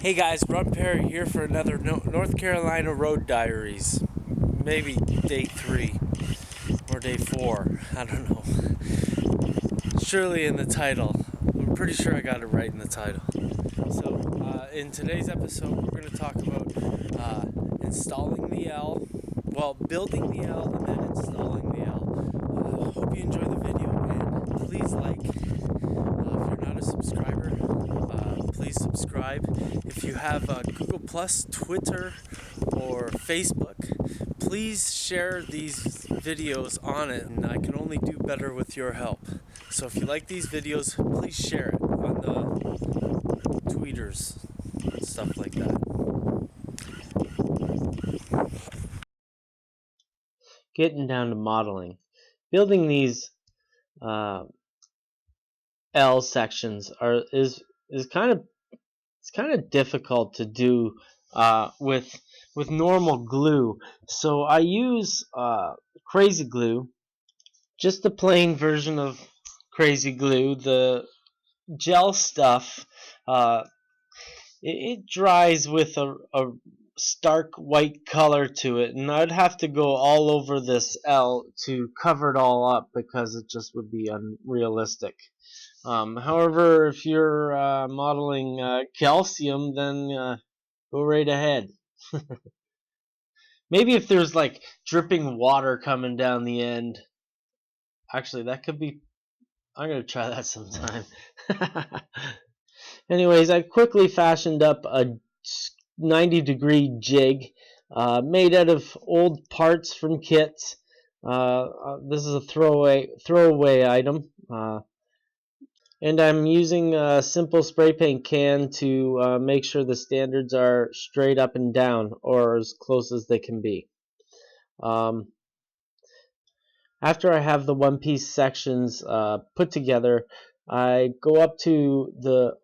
Hey guys, Ron Perry here for another North Carolina Road Diaries. Maybe day 3 or day 4. I don't know. Surely in the title. I'm pretty sure I got it right in the title. So, in today's episode, we're going to talk about installing the L. Well, building the L and then installing the L. Hope you enjoy the video and please like. If you're not a subscriber, please subscribe. If you have Google Plus, Twitter, or Facebook, please share these videos on it, and I can only do better with your help. So if you like these videos, please share it on the tweeters and stuff like that. Getting down to modeling. Building these L sections is kind of difficult to do with normal glue. So I use crazy glue, just the plain version of crazy glue. The gel stuff it dries with a stark white color to it, and I'd have to go all over this L to cover it all up because it just would be unrealistic. However, if you're modeling calcium, then go right ahead. Maybe if there's like dripping water coming down the end. Actually, that could be. I'm going to try that sometime. Anyways, I quickly fashioned up a 90-degree jig made out of old parts from kits. This is a throwaway item. And I'm using a simple spray paint can to make sure the standards are straight up and down, or as close as they can be. After I have the one-piece sections put together, I go up to the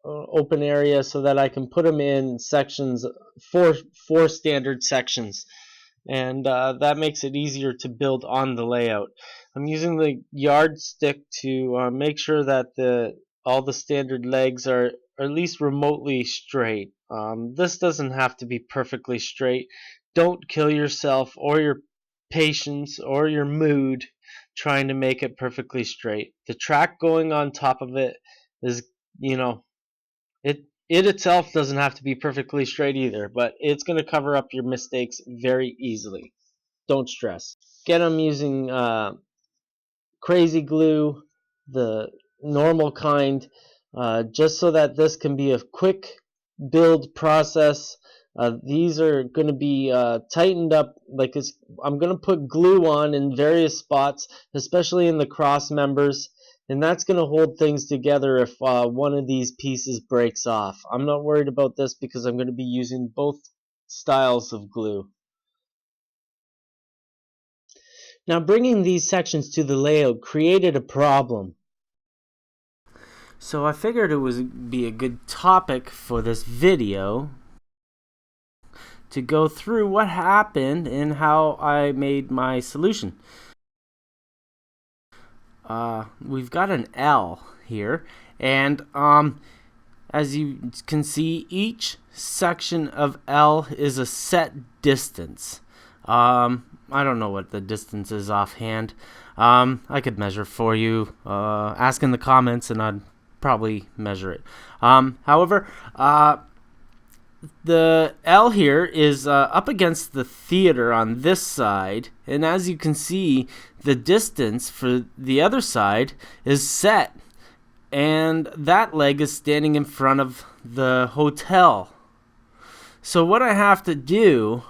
open area so that I can put them in sections, four standard sections, and that makes it easier to build on the layout. I'm using the yardstick to make sure that all the standard legs are at least remotely straight. This doesn't have to be perfectly straight. Don't kill yourself or your patience or your mood trying to make it perfectly straight. The track going on top of it is, it itself doesn't have to be perfectly straight either, but it's going to cover up your mistakes very easily. Don't stress. Again, I'm using crazy glue, the normal kind, just so that this can be a quick build process. These are going to be tightened up. I'm going to put glue on in various spots, especially in the cross members, and that's going to hold things together if one of these pieces breaks off. I'm not worried about this because I'm going to be using both styles of glue. Now, bringing these sections to the layout created a problem. So I figured it would be a good topic for this video to go through what happened and how I made my solution. We've got an L here, and as you can see, each section of L is a set distance. I don't know what the distance is offhand. I could measure for you. Ask in the comments and I'd probably measure it. However, the L here is up against the theater on this side, and as you can see, the distance for the other side is set, and that leg is standing in front of the hotel. So what I have to do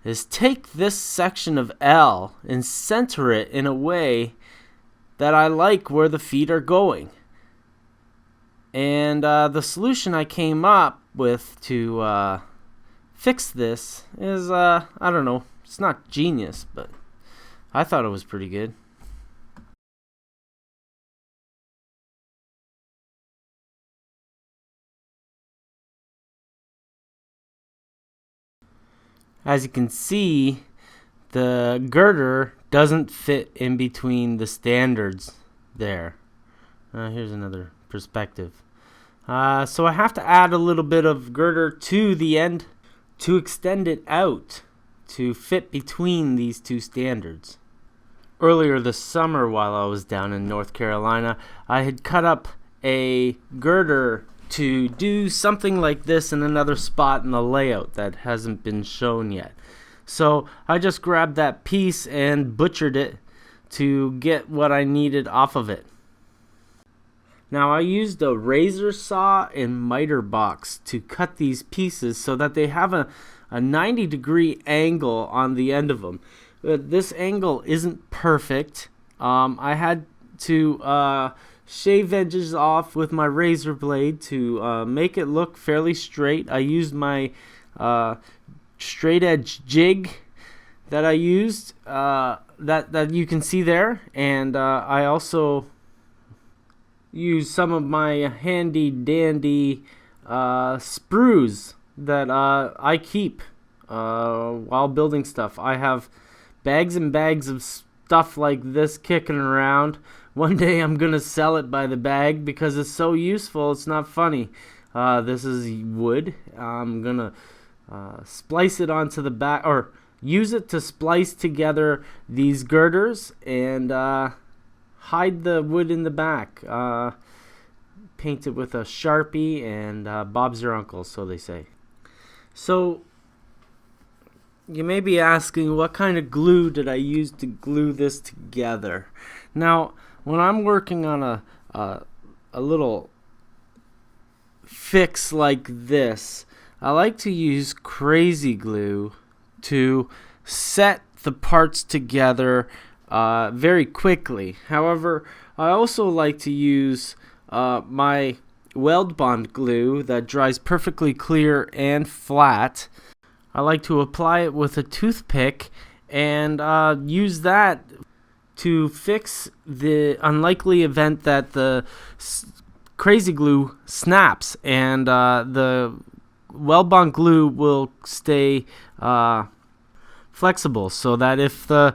is take this section of L and center it in a way that I like where the feet are going. And the solution I came up with to fix this is, I don't know, it's not genius, but I thought it was pretty good. As you can see, the girder doesn't fit in between the standards there. Here's another perspective. So I have to add a little bit of girder to the end to extend it out to fit between these two standards. Earlier this summer, while I was down in North Carolina, I had cut up a girder to do something like this in another spot in the layout that hasn't been shown yet. So I just grabbed that piece and butchered it to get what I needed off of it. Now I used a razor saw and miter box to cut these pieces so that they have a 90-degree angle on the end of them. This angle isn't perfect. I had to shave edges off with my razor blade to make it look fairly straight. I used my straight edge jig that I used that you can see there, and I also used some of my handy dandy sprues that I keep while building stuff. I have bags and bags of stuff like this kicking around. One day I'm gonna sell it by the bag because it's so useful. It's not funny. This is wood. I'm gonna splice it onto the back, or use it to splice together these girders and hide the wood in the back. Paint it with a Sharpie, and Bob's your uncle, so they say. So you may be asking, what kind of glue did I use to glue this together? Now, when I'm working on a little fix like this, I like to use crazy glue to set the parts together very quickly. However, I also like to use my weld bond glue that dries perfectly clear and flat. I like to apply it with a toothpick and use that to fix the unlikely event that the crazy glue snaps, and the weld bond glue will stay flexible, so that if the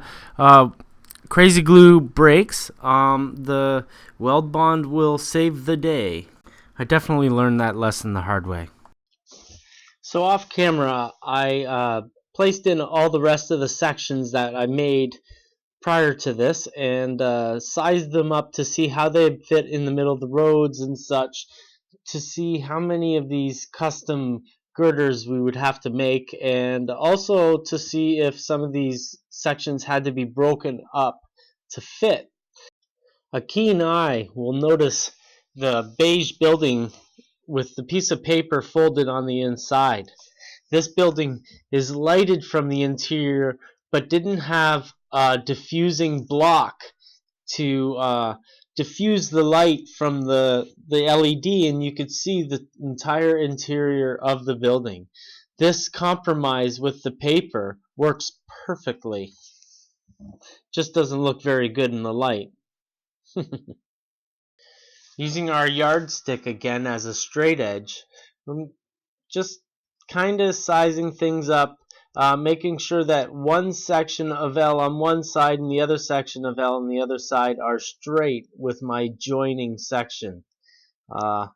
crazy glue breaks, the weld bond will save the day. I definitely learned that lesson the hard way. So off camera, I placed in all the rest of the sections that I made prior to this, and sized them up to see how they fit in the middle of the roads and such, to see how many of these custom girders we would have to make, and also to see if some of these sections had to be broken up to fit. A keen eye will notice the beige building with the piece of paper folded on the inside. This building is lighted from the interior, but didn't have a diffusing block to diffuse the light from the LED, and you could see the entire interior of the building. This compromise with the paper works perfectly. Just doesn't look very good in the light. Using our yardstick again as a straight edge, I'm just kind of sizing things up, making sure that one section of L on one side and the other section of L on the other side are straight with my joining section. I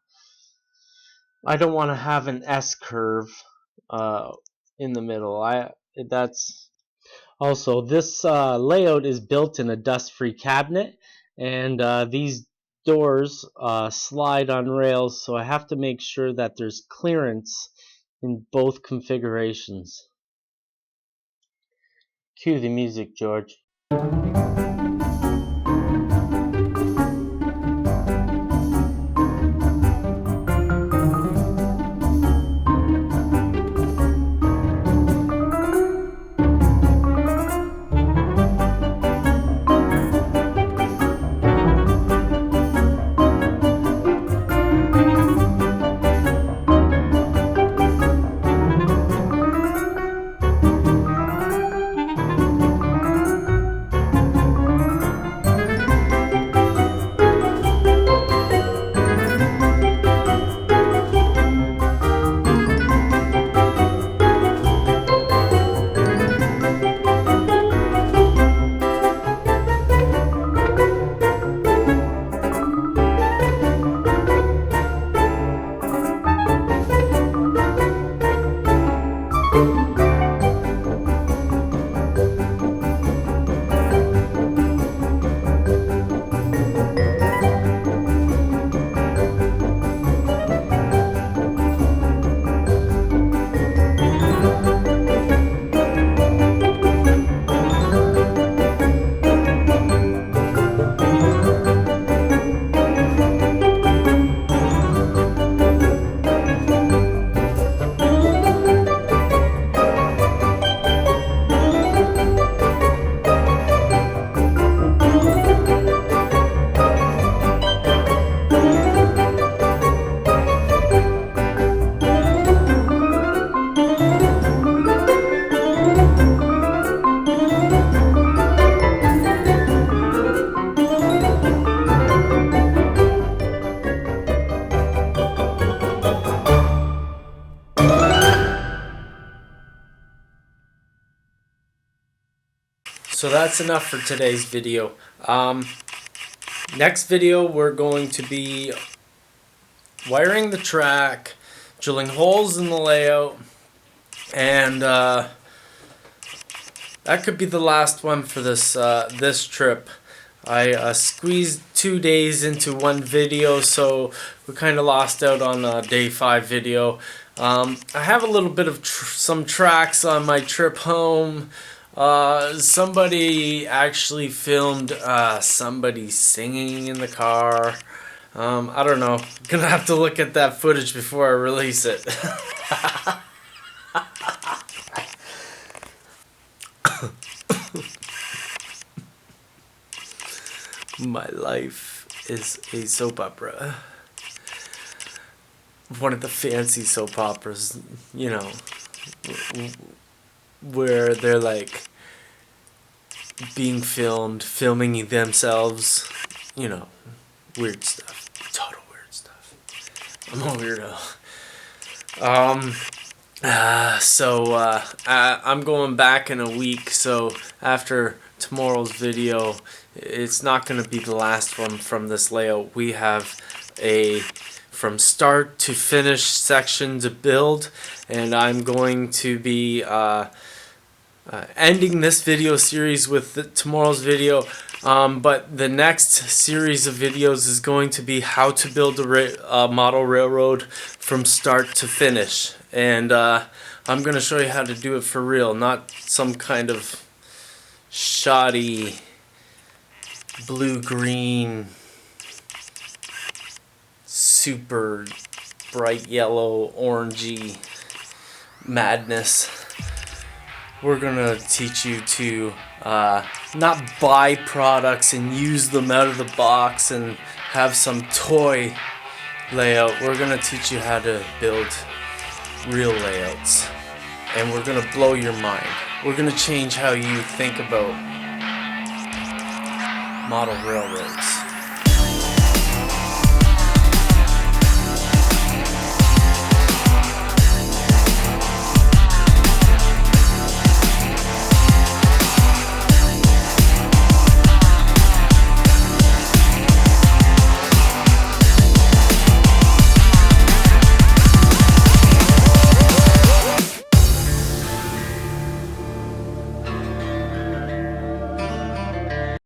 don't want to have an S curve in the middle. That's also, this layout is built in a dust-free cabinet, and these doors slide on rails, so I have to make sure that there's clearance in both configurations. Cue the music, George. So that's enough for today's video. Next video we're going to be wiring the track, drilling holes in the layout, and that could be the last one for this trip. I squeezed 2 days into one video, so we kind of lost out on day 5 video. I have a little bit of some tracks on my trip home. Somebody actually filmed somebody singing in the car. I don't know. Gonna have to look at that footage before I release it. My life is a soap opera. One of the fancy soap operas, you know, where they're like being filming themselves, you know, weird stuff, total weird stuff. I'm a weirdo. I'm going back in a week, so after tomorrow's video, it's not going to be the last one from this layout. We have a from start to finish section to build, and I'm going to be ending this video series with tomorrow's video, but the next series of videos is going to be how to build a model railroad from start to finish, and I'm going to show you how to do it for real, not some kind of shoddy blue-green super bright yellow orangey madness. We're gonna teach you to not buy products and use them out of the box and have some toy layout. We're gonna teach you how to build real layouts, and we're gonna blow your mind. We're gonna change how you think about model railroads.